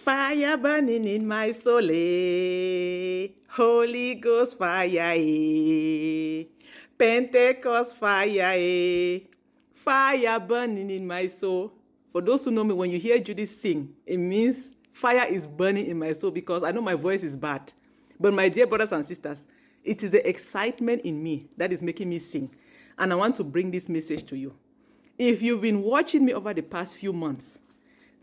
Fire burning in my soul, Holy Ghost fire, Pentecost fire, fire burning in my soul. For those who know me, when you hear Judy sing, it means fire is burning in my soul, because I know my voice is bad. But my dear brothers and sisters, it is the excitement in me that is making me sing. And I want to bring this message to you. If you've been watching me over the past few months,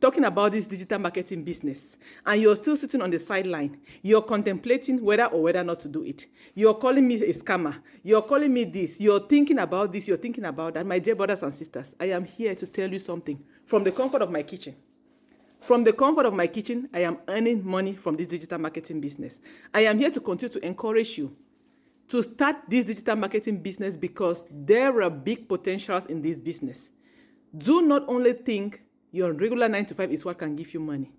talking about this digital marketing business, and you're still sitting on the sideline, you're contemplating whether or whether not to do it. You're calling me a scammer. You're calling me this. You're thinking about this. You're thinking about that. My dear brothers and sisters, I am here to tell you something from the comfort of my kitchen. From the comfort of my kitchen, I am earning money from this digital marketing business. I am here to continue to encourage you to start this digital marketing business, because there are big potentials in this business. Do not only think your regular 9 to 5 is what can give you money.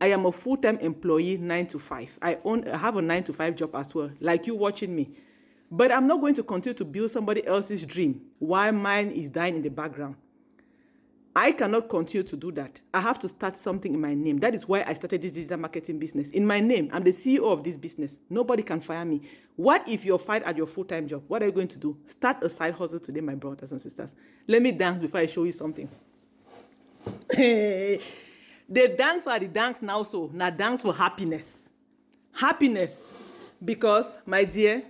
I am a full-time employee, 9 to 5. I have a 9 to 5 job as well, like you watching me. But I'm not going to continue to build somebody else's dream while mine is dying in the background. I cannot continue to do that. I have to start something in my name. That is why I started this digital marketing business. In my name, I'm the CEO of this business. Nobody can fire me. What if you're fired at your full-time job? What are you going to do? Start a side hustle today, my brothers and sisters. Let me dance before I show you something. The dance for the dance now, so now dance for happiness. Happiness. Because, my dear,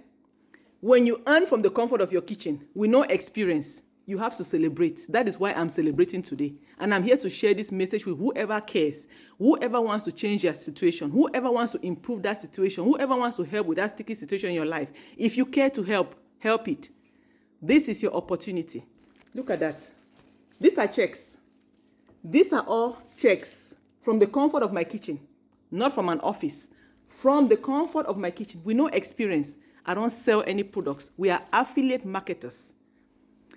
when you earn from the comfort of your kitchen with no experience, you have to celebrate. That is why I'm celebrating today. And I'm here to share this message with whoever cares, whoever wants to change their situation, whoever wants to improve that situation, whoever wants to help with that sticky situation in your life. If you care to help, help it. This is your opportunity. Look at that. These are checks. These are all checks from the comfort of my kitchen, not from an office. From the comfort of my kitchen, with no experience. I don't sell any products. We are affiliate marketers.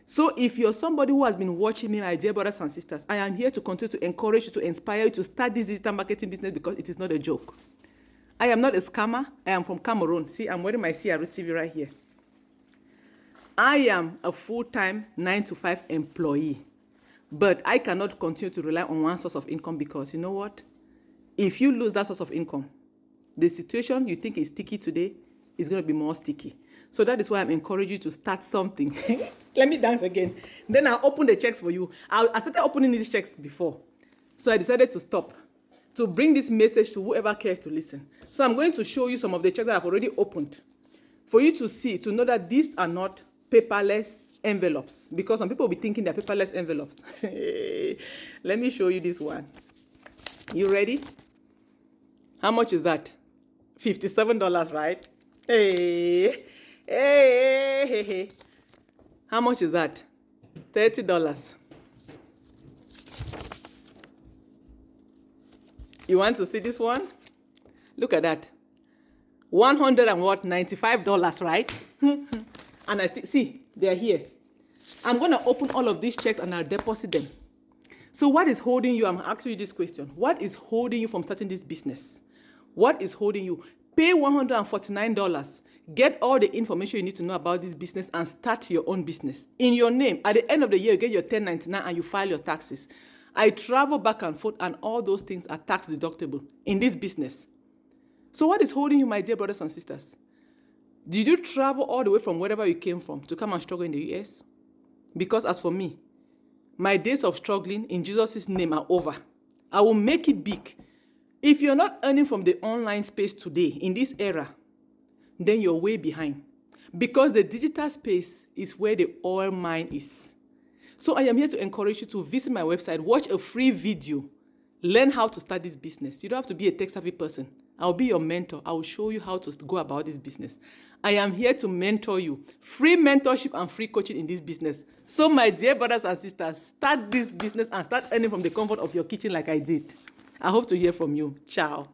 So if you're somebody who has been watching me, my dear brothers and sisters, I am here to continue to encourage you, to inspire you to start this digital marketing business, because it is not a joke. I am not a scammer. I am from Cameroon. See, I'm wearing my CRTV right here. I am a full-time 9 to 5 employee. But I cannot continue to rely on one source of income, because you know what? If you lose that source of income, the situation you think is sticky today is going to be more sticky. So that is why I'm encouraging you to start something. Let me dance again. Then I'll open the checks for you. I started opening these checks before. So I decided to stop, to bring this message to whoever cares to listen. So I'm going to show you some of the checks that I've already opened, for you to see, to know that these are not paperless envelopes, because some people will be thinking they're paperless envelopes. Let me show you this one. You ready? How much is that? $57, right? Hey. How much is that? $30. You want to see this one? Look at that. $195, right? And I still see they are here. I'm going to open all of these checks and I'll deposit them. So what is holding you? I'm asking you this question. What is holding you from starting this business? What is holding you? Pay $149. Get all the information you need to know about this business and start your own business. In your name, at the end of the year, you get your 1099 and you file your taxes. I travel back and forth, and all those things are tax deductible in this business. So what is holding you, my dear brothers and sisters? Did you travel all the way from wherever you came from to come and struggle in the US? Because as for me, my days of struggling in Jesus' name are over. I will make it big. If you're not earning from the online space today, in this era, then you're way behind. Because the digital space is where the oil mine is. So I am here to encourage you to visit my website, watch a free video, learn how to start this business. You don't have to be a tech-savvy person. I'll be your mentor. I will show you how to go about this business. I am here to mentor you. Free mentorship and free coaching in this business. So my dear brothers and sisters, start this business and start earning from the comfort of your kitchen like I did. I hope to hear from you. Ciao.